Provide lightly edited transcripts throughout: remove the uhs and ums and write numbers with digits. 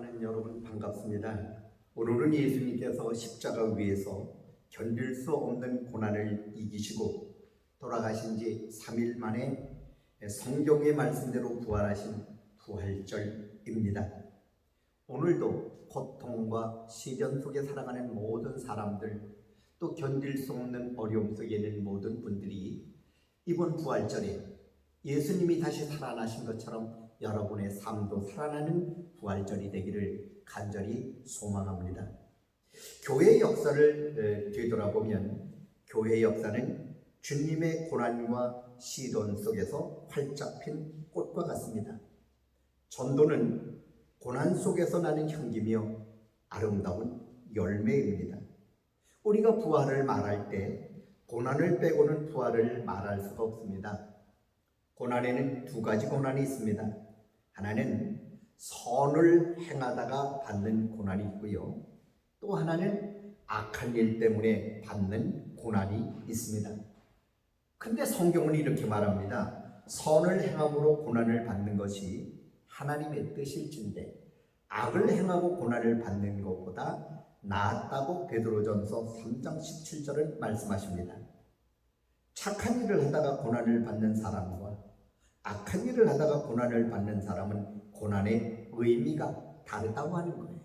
사랑하는 여러분 반갑습니다. 오늘은 예수님께서 십자가 위에서 견딜 수 없는 고난을 이기시고 돌아가신 지 3일 만에 성경의 말씀대로 부활하신 부활절입니다. 오늘도 고통과 시련 속에 살아가는 모든 사람들, 또 견딜 수 없는 어려움 속에 있는 모든 분들이 이번 부활절에 예수님이 다시 살아나신 것처럼 여러분의 삶도 살아나는 부활절이 되기를 간절히 소망합니다. 교회의 역사를 되돌아보면 교회의 역사는 주님의 고난과 시련 속에서 활짝 핀 꽃과 같습니다. 전도는 고난 속에서 나는 향기며 아름다운 열매입니다. 우리가 부활을 말할 때 고난을 빼고는 부활을 말할 수가 없습니다. 고난에는 두 가지 고난이 있습니다. 하나는 선을 행하다가 받는 고난이 있고요. 또 하나는 악한 일 때문에 받는 고난이 있습니다. 근데 성경은 이렇게 말합니다. 선을 행함으로 고난을 받는 것이 하나님의 뜻일진데 악을 행하고 고난을 받는 것보다 낫다고 베드로전서 3장 17절을 말씀하십니다. 착한 일을 하다가 고난을 받는 사람과 악한 일을 하다가 고난을 받는 사람은 고난의 의미가 다르다고 하는 거예요.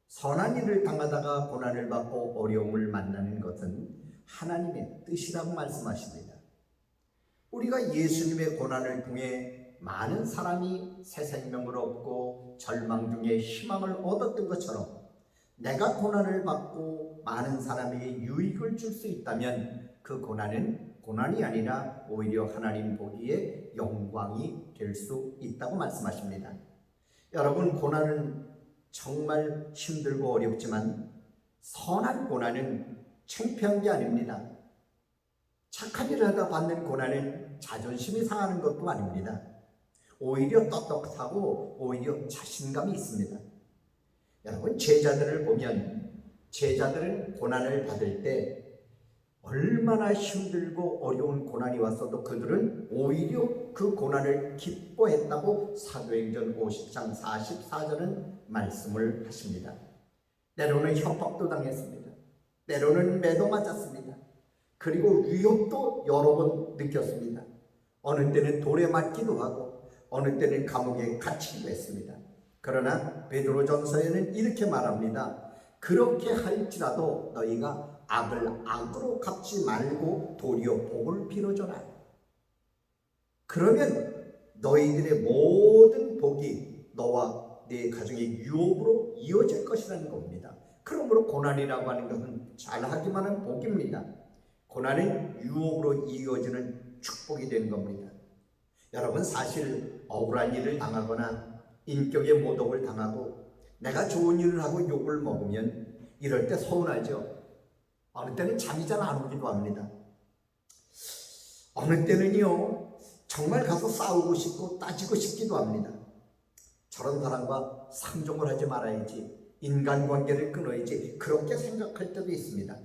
선한 일을 당하다가 고난을 받고 어려움을 만나는 것은 하나님의 뜻이라고 말씀하십니다. 우리가 예수님의 고난을 통해 많은 사람이 새 생명을 얻고 절망 중에 희망을 얻었던 것처럼 내가 고난을 받고 많은 사람에게 유익을 줄 수 있다면 그 고난은 고난이 아니라 오히려 하나님 보기에 영광이 될 수 있다고 말씀하십니다. 여러분, 고난은 정말 힘들고 어렵지만 선한 고난은 창피한 게 아닙니다. 착한 일을 하다 받는 고난은 자존심이 상하는 것도 아닙니다. 오히려 떳떳하고 오히려 자신감이 있습니다. 여러분, 제자들을 보면 제자들은 고난을 받을 때 얼마나 힘들고 어려운 고난이 왔어도 그들은 오히려 그 고난을 기뻐했다고 사도행전 50장 44절은 말씀을 하십니다. 때로는 협박도 당했습니다. 때로는 매도 맞았습니다. 그리고 위협도 여러 번 느꼈습니다. 어느 때는 돌에 맞기도 하고 어느 때는 감옥에 갇히기도 했습니다. 그러나 베드로전서에는 이렇게 말합니다. 그렇게 할지라도 너희가 악을 악으로 갚지 말고 도리어 복을 빌어줘라. 그러면 너희들의 모든 복이 너와 네 가정의 유업으로 이어질 것이라는 겁니다. 그러므로 고난이라고 하는 것은 잘하기만 한 복입니다. 고난은 유업으로 이어지는 축복이 되는 겁니다. 여러분, 사실 억울한 일을 당하거나 인격의 모독을 당하고 내가 좋은 일을 하고 욕을 먹으면 이럴 때 서운하죠. 어느 때는 잠이 잘 안 오기도 합니다. 어느 때는요, 정말 가서 싸우고 싶고 따지고 싶기도 합니다. 저런 사람과 상종을 하지 말아야지, 인간관계를 끊어야지, 그렇게 생각할 때도 있습니다.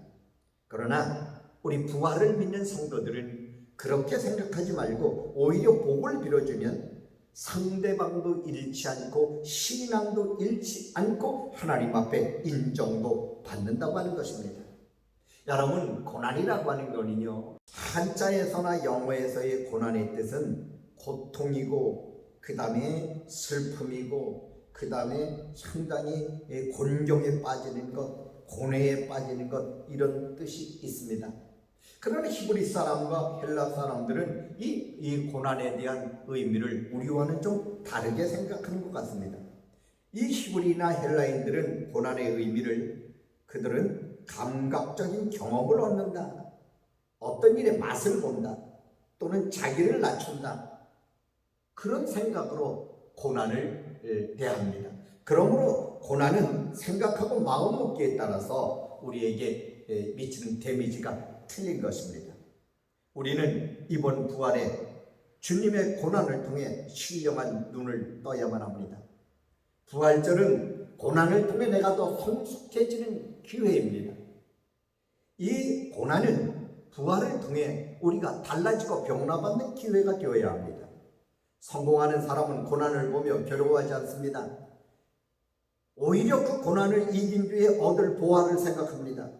그러나 우리 부활을 믿는 성도들은 그렇게 생각하지 말고 오히려 복을 빌어주면 상대방도 잃지 않고 신앙도 잃지 않고 하나님 앞에 인정도 받는다고 하는 것입니다. 여러분, 고난이라고 하는 거는요, 한자에서나 영어에서의 고난의 뜻은 고통이고 그 다음에 슬픔이고 그 다음에 상당히 곤경에 빠지는 것, 고뇌에 빠지는 것, 이런 뜻이 있습니다. 그러나 히브리 사람과 헬라 사람들은 이 고난에 대한 의미를 우리와는 좀 다르게 생각하는 것 같습니다. 이 히브리나 헬라인들은 고난의 의미를 그들은 감각적인 경험을 얻는다, 어떤 일의 맛을 본다, 또는 자기를 낮춘다, 그런 생각으로 고난을 대합니다. 그러므로 고난은 생각하고 마음먹기에 따라서 우리에게 미치는 데미지가 틀린 것입니다. 우리는 이번 부활에 주님의 고난을 통해 신령한 눈을 떠야만 합니다. 부활절은 고난을 통해 내가 더 성숙해지는 기회입니다. 이 고난은 부활을 통해 우리가 달라지고 변화받는 기회가 되어야 합니다. 성공하는 사람은 고난을 보며 괴로워하지 않습니다. 오히려 그 고난을 이긴 뒤에 얻을 보화를 생각합니다.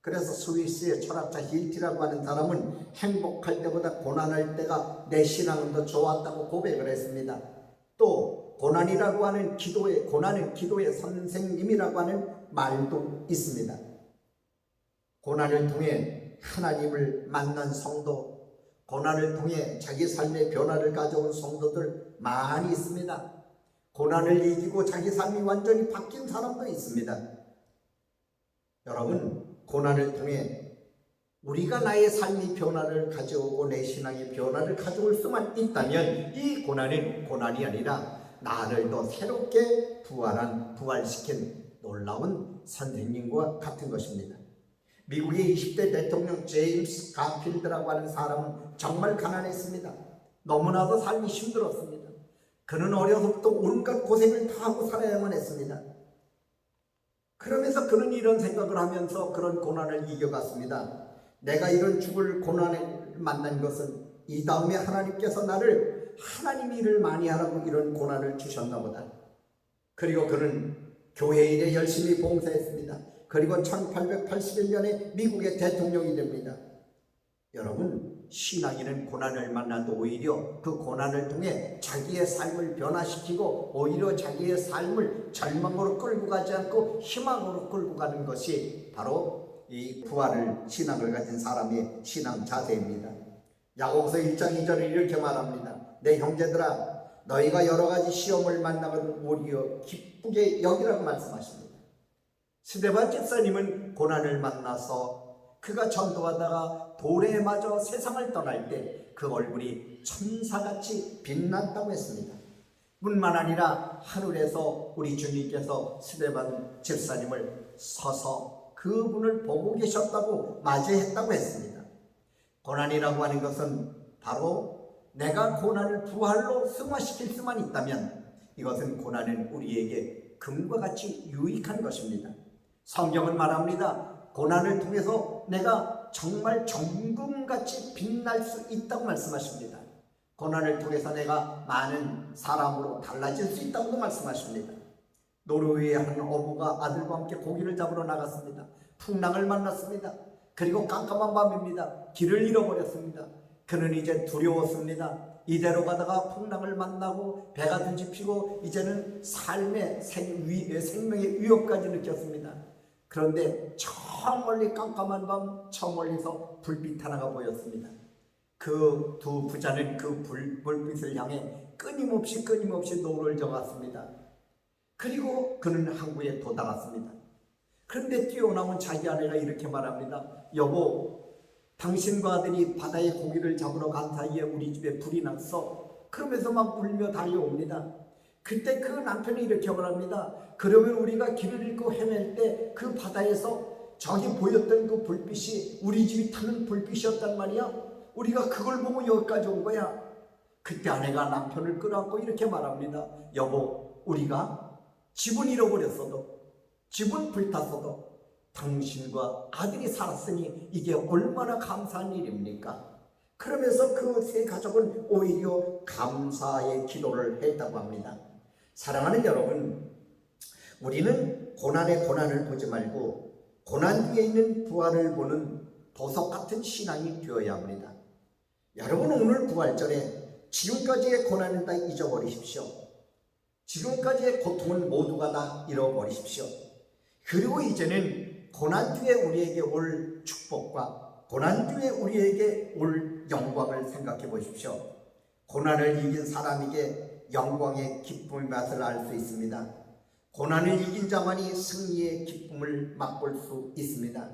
그래서 스위스의 철학자 힐티라고 하는 사람은 행복할 때보다 고난할 때가 내 신앙은 더 좋았다고 고백을 했습니다. 또 고난은 기도의 선생님이라고 하는 말도 있습니다. 고난을 통해 하나님을 만난 성도, 고난을 통해 자기 삶의 변화를 가져온 성도들 많이 있습니다. 고난을 이기고 자기 삶이 완전히 바뀐 사람도 있습니다. 여러분, 고난을 통해 우리가 나의 삶의 변화를 가져오고 내 신앙의 변화를 가져올 수만 있다면 이 고난은 고난이 아니라 나를 더 새롭게 부활시킨 놀라운 선생님과 같은 것입니다. 미국의 20대 대통령 제임스 가필드라고 하는 사람은 정말 가난했습니다. 너무나도 삶이 힘들었습니다. 그는 어려서부터 온갖 고생을 다 하고 살아야만 했습니다. 그러면서 그는 이런 생각을 하면서 그런 고난을 이겨갔습니다. 내가 이런 죽을 고난을 만난 것은 이 다음에 하나님께서 나를 하나님 일을 많이 하라고 이런 고난을 주셨나 보다. 그리고 그는 교회 일에 열심히 봉사했습니다. 그리고 1881년에 미국의 대통령이 됩니다. 여러분, 신앙인은 고난을 만나도 오히려 그 고난을 통해 자기의 삶을 변화시키고 오히려 자기의 삶을 절망으로 끌고 가지 않고 희망으로 끌고 가는 것이 바로 이 신앙을 가진 사람의 신앙 자세입니다. 야고보서 1장 2절에 이렇게 말합니다. 내 형제들아, 너희가 여러 가지 시험을 만나면 오히려 기쁘게 여기라고 말씀하십니다. 스데반 집사님은 고난을 만나서 그가 전도하다가 돌에 맞아 세상을 떠날 때 그 얼굴이 천사같이 빛났다고 했습니다. 뿐만 아니라 하늘에서 우리 주님께서 스데반 집사님을 서서 그분을 보고 계셨다고 맞이했다고 했습니다. 고난이라고 하는 것은 바로 내가 고난을 부활로 승화시킬 수만 있다면 이것은 고난은 우리에게 금과 같이 유익한 것입니다. 성경은 말합니다. 고난을 통해서 내가 정말 정금같이 빛날 수 있다고 말씀하십니다. 고난을 통해서 내가 많은 사람으로 달라질 수 있다고 말씀하십니다. 노르웨이의 한 어부가 아들과 함께 고기를 잡으러 나갔습니다. 풍랑을 만났습니다. 그리고 깜깜한 밤입니다. 길을 잃어버렸습니다. 그는 이제 두려웠습니다. 이대로 가다가 풍랑을 만나고 배가 뒤집히고 이제는 생명의 위협까지 느꼈습니다. 그런데 저 멀리 깜깜한 밤 저 멀리서 불빛 하나가 보였습니다. 그 두 부자는 그 불빛을 향해 끊임없이 노를 저었습니다. 그리고 그는 항구에 도달했습니다. 그런데 뛰어나온 자기 아내가 이렇게 말합니다. 여보, 당신과 아들이 바다에 고기를 잡으러 간 사이에 우리 집에 불이 났어. 그러면서 막 울며 달려옵니다. 그때 그 남편이 이렇게 말합니다. 그러면 우리가 길을 잃고 헤맬 때 그 바다에서 저기 보였던 그 불빛이 우리 집이 타는 불빛이었단 말이야. 우리가 그걸 보고 여기까지 온 거야. 그때 아내가 남편을 끌어안고 이렇게 말합니다. 여보, 우리가 집은 잃어버렸어도, 집은 불탔어도 당신과 아들이 살았으니 이게 얼마나 감사한 일입니까? 그러면서 그 세 가족은 오히려 감사의 기도를 했다고 합니다. 사랑하는 여러분, 우리는 고난의 고난을 보지 말고 고난 뒤에 있는 부활을 보는 보석 같은 신앙이 되어야 합니다. 여러분, 오늘 부활절에 지금까지의 고난은 다 잊어버리십시오. 지금까지의 고통은 모두가 다 잃어버리십시오. 그리고 이제는 고난 뒤에 우리에게 올 축복과 고난 뒤에 우리에게 올 영광을 생각해 보십시오. 고난을 이긴 사람에게 영광의 기쁨의 맛을 알 수 있습니다. 고난을 이긴 자만이 승리의 기쁨을 맛볼 수 있습니다.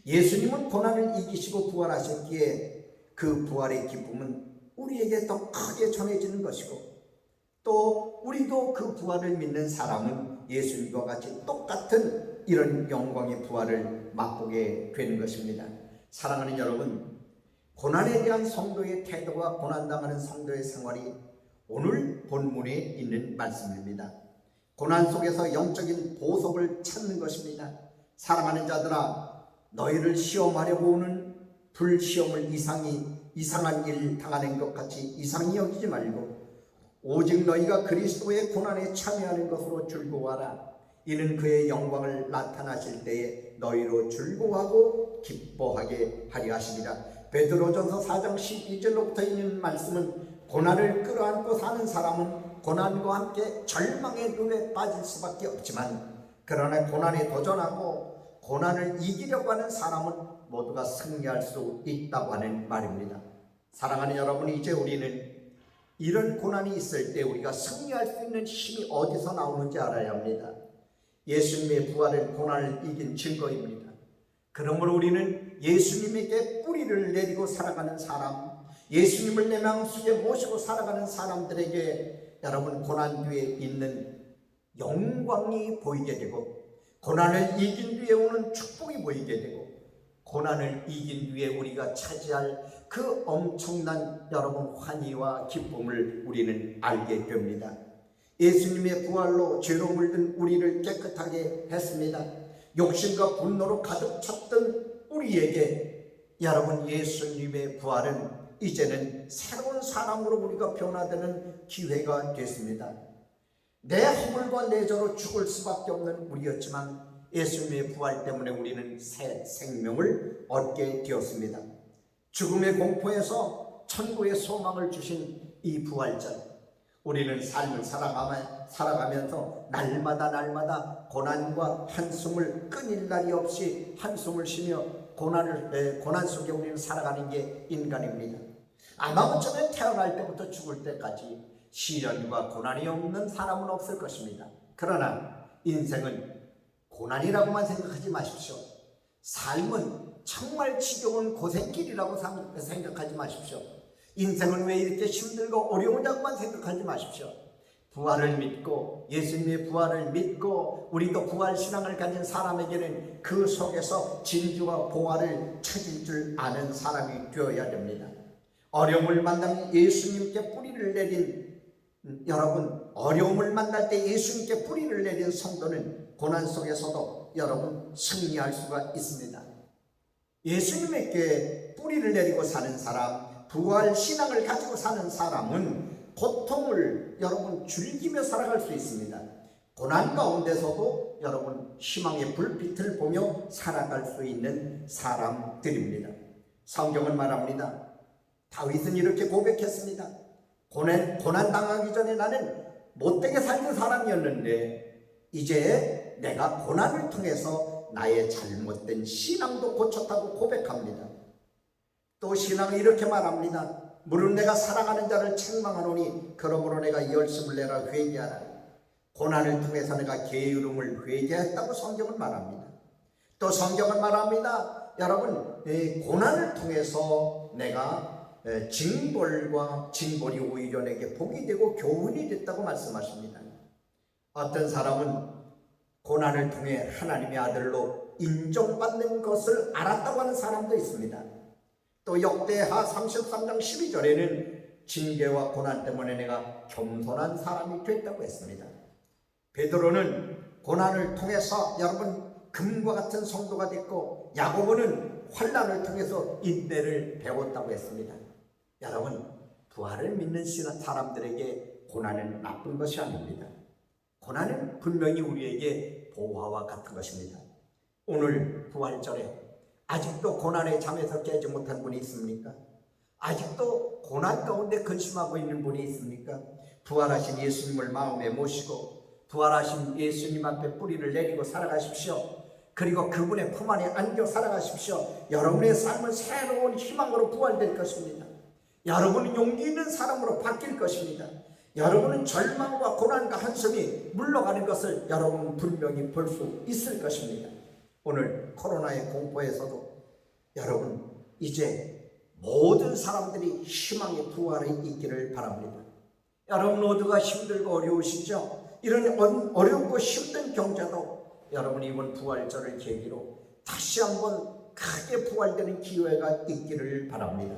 예수님은 고난을 이기시고 부활하셨기에 그 부활의 기쁨은 우리에게 더 크게 전해지는 것이고 또 우리도 그 부활을 믿는 사람은 예수님과 같이 똑같은 이런 영광의 부활을 맛보게 되는 것입니다. 사랑하는 여러분, 고난에 대한 성도의 태도와 고난당하는 성도의 생활이 오늘 본문에 있는 말씀입니다. 고난 속에서 영적인 보석을 찾는 것입니다. 사랑하는 자들아, 너희를 시험하려고 오는 불시험을 이상한 일 당하는 것 같이 이상히 여기지 말고 오직 너희가 그리스도의 고난에 참여하는 것으로 즐거워하라. 이는 그의 영광을 나타나실 때에 너희로 즐거워하고 기뻐하게 하리 하시니라. 베드로전서 4장 12절로부터 있는 말씀은 고난을 끌어안고 사는 사람은 고난과 함께 절망의 눈에 빠질 수밖에 없지만, 그러나 고난에 도전하고 고난을 이기려고 하는 사람은 모두가 승리할 수 있다고 하는 말입니다. 사랑하는 여러분, 이제 우리는 이런 고난이 있을 때 우리가 승리할 수 있는 힘이 어디서 나오는지 알아야 합니다. 예수님의 부활은 고난을 이긴 증거입니다. 그러므로 우리는 예수님에게 뿌리를 내리고 살아가는 사람, 예수님을 내 마음속에 모시고 살아가는 사람들에게 여러분, 고난 뒤에 있는 영광이 보이게 되고, 고난을 이긴 뒤에 오는 축복이 보이게 되고, 고난을 이긴 뒤에 우리가 차지할 그 엄청난 여러분 환희와 기쁨을 우리는 알게 됩니다. 예수님의 부활로 죄로 물든 우리를 깨끗하게 했습니다. 욕심과 분노로 가득 찼던 우리에게 여러분, 예수님의 부활은 이제는 새로운 사람으로 우리가 변화되는 기회가 됐습니다. 내 허물과 내 죄로 죽을 수밖에 없는 우리였지만 예수님의 부활 때문에 우리는 새 생명을 얻게 되었습니다. 죽음의 공포에서 천국의 소망을 주신 이 부활절, 우리는 삶을 살아가면서 날마다 고난과 한숨을 끊일 날이 없이 한숨을 쉬며 고난 속에 우리는 살아가는 게 인간입니다. 아마무처럼 태어날 때부터 죽을 때까지 시련과 고난이 없는 사람은 없을 것입니다. 그러나 인생은 고난이라고만 생각하지 마십시오. 삶은 정말 지겨운 고생길이라고 생각하지 마십시오. 인생은 왜 이렇게 힘들고 어려우냐고만 생각하지 마십시오. 부활을 믿고, 예수님의 부활을 믿고 우리도 부활 신앙을 가진 사람에게는 그 속에서 진주와 보화를 찾을 줄 아는 사람이 되어야 됩니다. 어려움을 만나면 예수님께 뿌리를 내린 여러분, 어려움을 만날 때 예수님께 뿌리를 내린 성도는 고난 속에서도 여러분 승리할 수가 있습니다. 예수님께 뿌리를 내리고 사는 사람, 부활 신앙을 가지고 사는 사람은 고통을 여러분 즐기며 살아갈 수 있습니다. 고난 가운데서도 여러분 희망의 불빛을 보며 살아갈 수 있는 사람들입니다. 성경은 말합니다. 다윗은 이렇게 고백했습니다. 고난 당하기 전에 나는 못되게 살던 사람이었는데 이제 내가 고난을 통해서 나의 잘못된 신앙도 고쳤다고 고백합니다. 또 신앙은 이렇게 말합니다. 무릇 내가 사랑하는 자를 책망하노니 그러므로 내가 열심을 내라 회개하라. 고난을 통해서 내가 게으름을 회개했다고 성경은 말합니다. 또 성경은 말합니다. 여러분, 고난을 통해서 내가 징벌이 오히려 내게 복이 되고 교훈이 됐다고 말씀하십니다. 어떤 사람은 고난을 통해 하나님의 아들로 인정받는 것을 알았다고 하는 사람도 있습니다. 또 역대하 33장 12절에는 징계와 고난 때문에 내가 겸손한 사람이 됐다고 했습니다. 베드로는 고난을 통해서 여러분 금과 같은 성도가 됐고, 야고보는 환난을 통해서 인내를 배웠다고 했습니다. 여러분, 부활을 믿는 사람들에게 고난은 나쁜 것이 아닙니다. 고난은 분명히 우리에게 보화와 같은 것입니다. 오늘 부활절에 아직도 고난의 잠에서 깨지 못한 분이 있습니까? 아직도 고난 가운데 근심하고 있는 분이 있습니까? 부활하신 예수님을 마음에 모시고 부활하신 예수님 앞에 뿌리를 내리고 살아가십시오. 그리고 그분의 품 안에 안겨 살아가십시오. 여러분의 삶은 새로운 희망으로 부활될 것입니다. 여러분은 용기 있는 사람으로 바뀔 것입니다. 여러분은 절망과 고난과 한숨이 물러가는 것을 여러분은 분명히 볼 수 있을 것입니다. 오늘 코로나의 공포에서도 여러분 이제 모든 사람들이 희망의 부활에 있기를 바랍니다. 여러분 모두가 힘들고 어려우시죠? 이런 어렵고 힘든 경제도 여러분 이번 부활절을 계기로 다시 한번 크게 부활되는 기회가 있기를 바랍니다.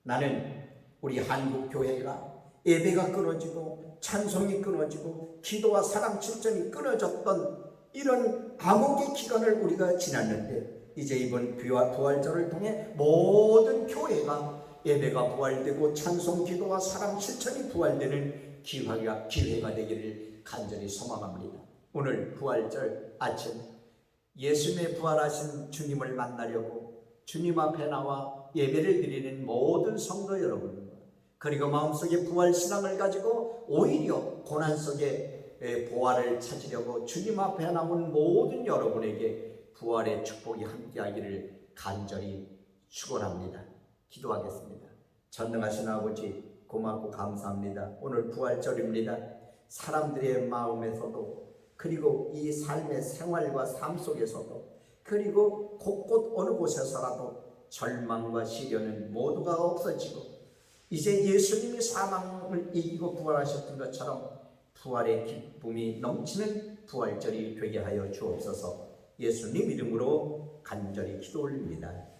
나는 우리 한국교회가 예배가 끊어지고 찬송이 끊어지고 기도와 사랑 실천이 끊어졌던 이런 암흑의 기간을 우리가 지났는데, 이제 이번 부활절을 통해 모든 교회가 예배가 부활되고 찬송 기도와 사랑 실천이 부활되는 기회가 되기를 간절히 소망합니다. 오늘 부활절 아침 예수님의 부활하신 주님을 만나려고 주님 앞에 나와 예배를 드리는 모든 성도 여러분과 그리고 마음속에 부활신앙을 가지고 오히려 고난 속에 보활을 찾으려고 주님 앞에 나온 모든 여러분에게 부활의 축복이 함께하기를 간절히 축원합니다. 기도하겠습니다. 전능하신 아버지 고맙고 감사합니다. 오늘 부활절입니다. 사람들의 마음에서도 그리고 이 삶의 생활과 삶 속에서도 그리고 곳곳 어느 곳에서라도 절망과 시련은 모두가 없어지고 이제 예수님이 사망을 이기고 부활하셨던 것처럼 부활의 기쁨이 넘치는 부활절이 되게 하여 주옵소서. 예수님 이름으로 간절히 기도 올립니다.